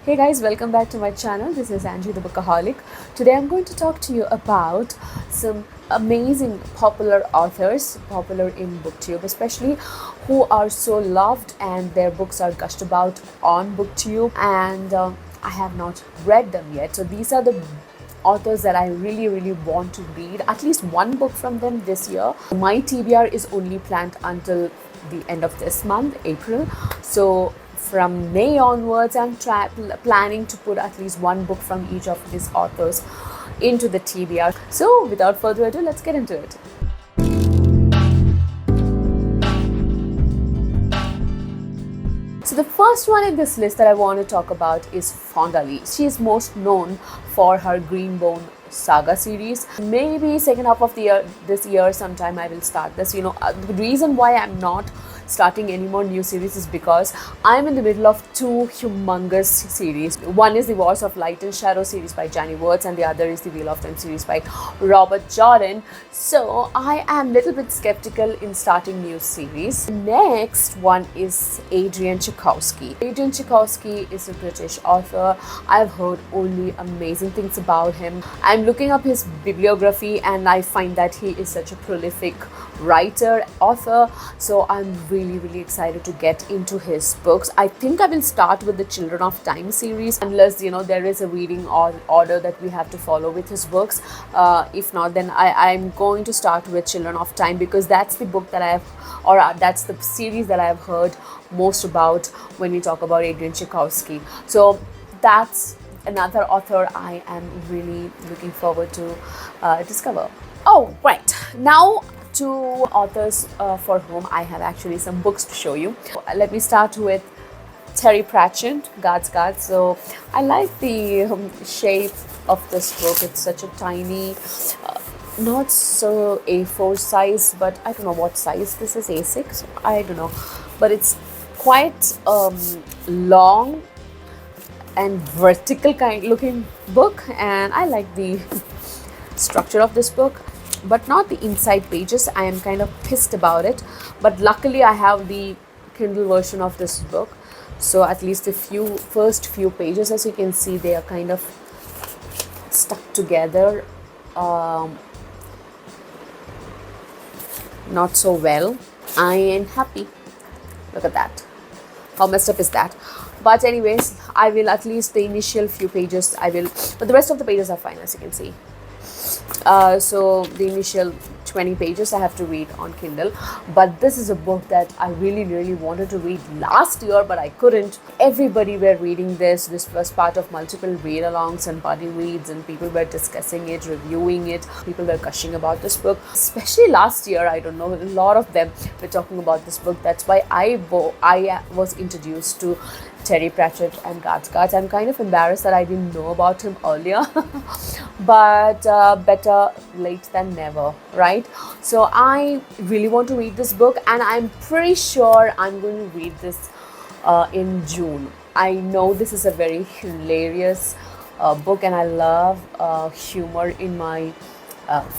Hey guys, welcome back to my channel. This is Angie the Bookaholic. Today I'm going to talk to you about some amazing popular authors, popular in booktube especially, who are so loved and their books are gushed about on booktube, and I have not read them yet. So these are the authors that I really want to read, at least one book from them this year. My TBR is only planned until the end of this month, April. So from May onwards, I'm planning to put at least one book from each of these authors into the TBR. So without further ado, let's get into it. So the first one in this list that I want to talk about is Fonda Lee. She is most known for her Greenbone saga series. Maybe second half of the year, this year sometime I will start this. The reason why I'm not starting any more new series is because I'm in the middle of two humongous series. One is the Wars of Light and Shadow series by Janny Wirtz, and the other is the Wheel of Time series by Robert Jordan. So I am a little bit skeptical in starting new series. Next one is Adrian Chikowski. Adrian Chikowski is a British author. I've heard only amazing things about him. I'm looking up his bibliography and I find that he is such a prolific writer, author. So I'm really excited to get into his books. I think I will start with the Children of Time series, unless there is a reading order that we have to follow with his books. If not, then I'm going to start with Children of Time, because that's the book that that's the series that I have heard most about when we talk about Adrian Chikowski. So that's another author I am really looking forward to discover. Oh, right. Now two authors for whom I have actually some books to show you. Let me start with Terry Pratchett, God's Guard. So I like the shape of this book. It's such a tiny, not so A4 size, but I don't know what size this is, A6, I don't know, but it's quite long and vertical kind looking book, and I like the structure of this book, but not the inside pages. I am kind of pissed about it, but luckily I have the Kindle version of this book, so at least the first few pages, as you can see, they are kind of stuck together, not so well. I am happy. Look at that. How messed up is that? But anyways, I will at least the initial few pages but the rest of the pages are fine, as you can see. So the initial 20 pages I have to read on Kindle, but this is a book that I really wanted to read last year, but I couldn't. Everybody were reading this was part of multiple read-alongs and buddy reads, and people were discussing it, reviewing it, people were gushing about this book, especially last year. I don't know, a lot of them were talking about this book. That's why I was introduced to Terry Pratchett and God's Guards. I'm kind of embarrassed that I didn't know about him earlier, but better late than never, right? So I really want to read this book, and I'm pretty sure I'm going to read this in June. I know this is a very hilarious book, and I love humor in my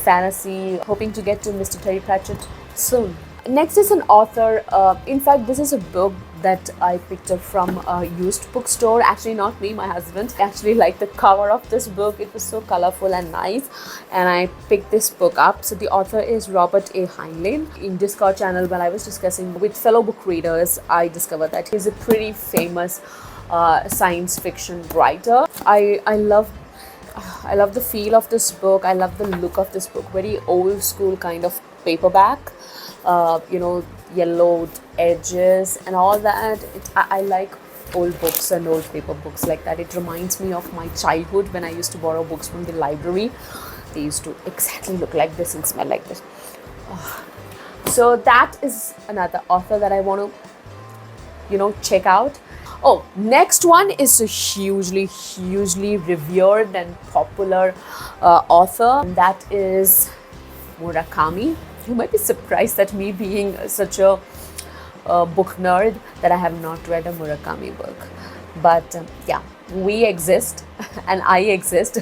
fantasy. Hoping to get to Mr. Terry Pratchett soon. Next is an author. In fact, this is a book that I picked up from a used bookstore. Actually, not me, my husband. I actually liked the cover of this book. It was so colorful and nice, and I picked this book up. So the author is Robert A. Heinlein. In Discord channel, when I was discussing with fellow book readers, I discovered that he's a pretty famous science fiction writer. I love the feel of this book. I love the look of this book. Very old school kind of paperback. Yellowed edges and all that. I like old books and old paper books like that. It reminds me of my childhood when I used to borrow books from the library. They used to exactly look like this and smell like this. So that is another author that I want to check out. Oh, next one is a hugely revered and popular author, and that is Murakami. You might be surprised at me being such a book nerd that I have not read a Murakami book. But yeah, we exist and I exist,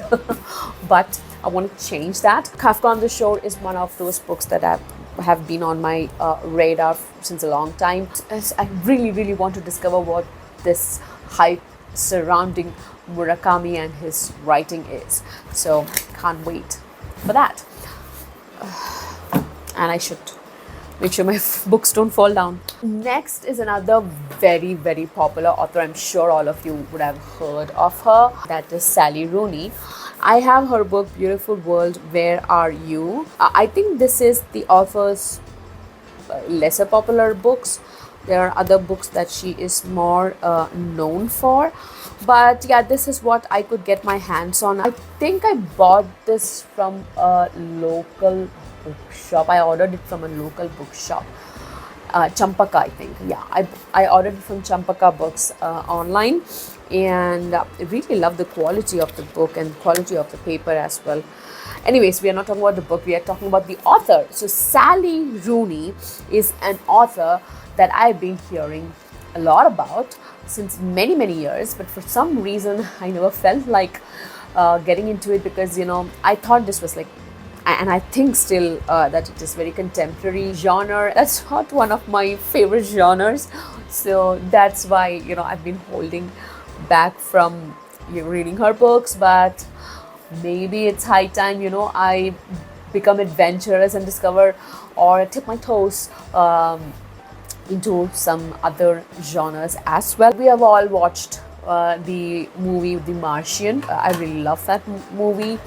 but I want to change that. Kafka on the Shore is one of those books that have been on my radar since a long time. I really want to discover what this hype surrounding Murakami and his writing is. So can't wait for that. And I should make sure my books don't fall down. Next is another very, very popular author. I'm sure all of you would have heard of her. That is Sally Rooney. I have her book, Beautiful World, Where Are You? I think this is the author's lesser popular books. There are other books that she is more known for. But yeah, this is what I could get my hands on. I think I bought this from a local bookshop. I ordered it from a local bookshop. Champaka, I think. Yeah, I ordered it from Champaka Books online, and I really love the quality of the book and quality of the paper as well. Anyways, we are not talking about the book, we are talking about the author. So Sally Rooney is an author that I've been hearing a lot about since many years, but for some reason I never felt like getting into it, because I thought this was like, and I think still that it is very contemporary genre. That's not one of my favorite genres, so that's why I've been holding back from reading her books. But maybe it's high time I become adventurous and discover or tip my toes into some other genres as well. We have all watched the movie The Martian. I really love that movie.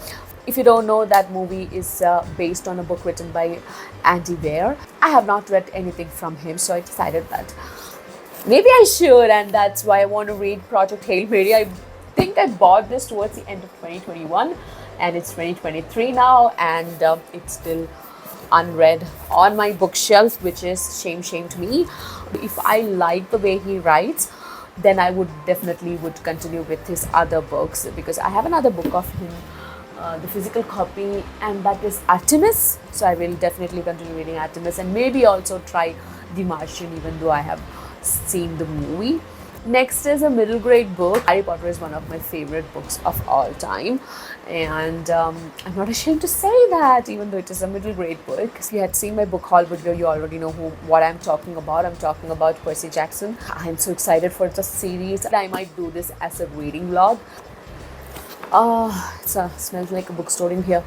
If you don't know, that movie is based on a book written by Andy Weir. I have not read anything from him, so I decided that maybe I should, and that's why I want to read Project Hail Mary. I think I bought this towards the end of 2021, and it's 2023 now, and it's still unread on my bookshelf, which is shame to me. If I like the way he writes, then I would definitely continue with his other books, because I have another book of him, the physical copy, and that is Artemis. So I will definitely continue reading Artemis, and maybe also try The Martian, even though I have seen the movie. Next is a middle grade book. Harry Potter is one of my favorite books of all time, and I'm not ashamed to say that, even though it is a middle grade book. If you had seen my book haul video, you already know what I'm talking about. I'm talking about Percy Jackson. I'm so excited for the series. I might do this as a reading vlog. It smells like a bookstore in here.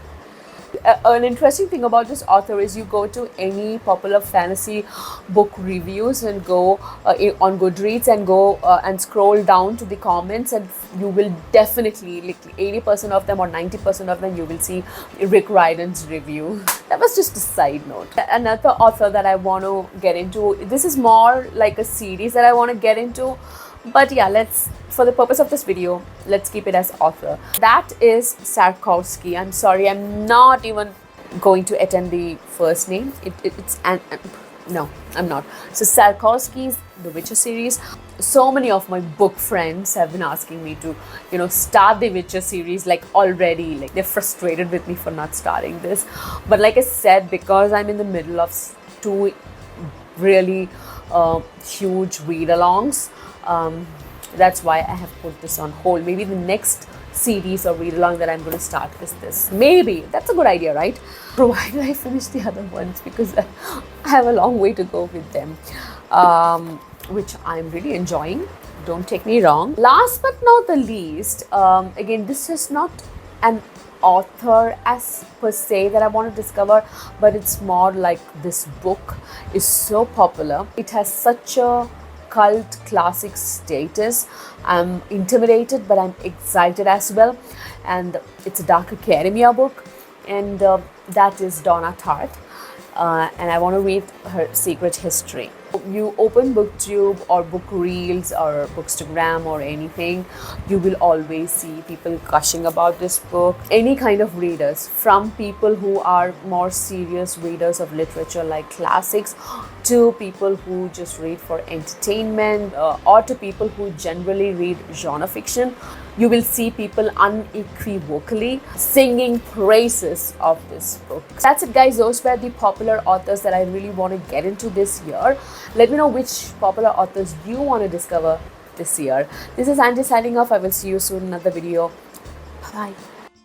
An interesting thing about this author is you go to any popular fantasy book reviews and go on Goodreads and go and scroll down to the comments, and you will definitely, like 80% of them or 90% of them, you will see Rick Riordan's review. That was just a side note. Another author that I want to get into, this is more like a series that I want to get into. But yeah, for the purpose of this video, let's keep it as author. That is Sapkowski. I'm sorry, I'm not even going to attend the first name. No, I'm not. So Sapkowski's The Witcher series. So many of my book friends have been asking me to, start the Witcher series like already. Like they're frustrated with me for not starting this. But like I said, because I'm in the middle of two really huge read-alongs, that's why I have put this on hold. Maybe the next series or read-along that I'm going to start is this. Maybe. That's a good idea, right? Provided I finish the other ones, because I have a long way to go with them, which I'm really enjoying. Don't take me wrong. Last but not the least, again, this is not an author as per se that I want to discover, but it's more like this book is so popular. It has such a cult classic status. I'm intimidated, but I'm excited as well. And it's a dark academia book, and that is Donna Tartt. And I want to read her Secret History. You open booktube or book reels or bookstagram or anything, you will always see people gushing about this book. Any kind of readers, from people who are more serious readers of literature like classics, to people who just read for entertainment, or to people who generally read genre fiction, you will see people unequivocally singing praises of this book. That's it, guys. Those were the popular authors that I really want to get into this year. Let me know which popular authors you want to discover this year. This is Angie signing off. I will see you soon in another video. Bye-bye.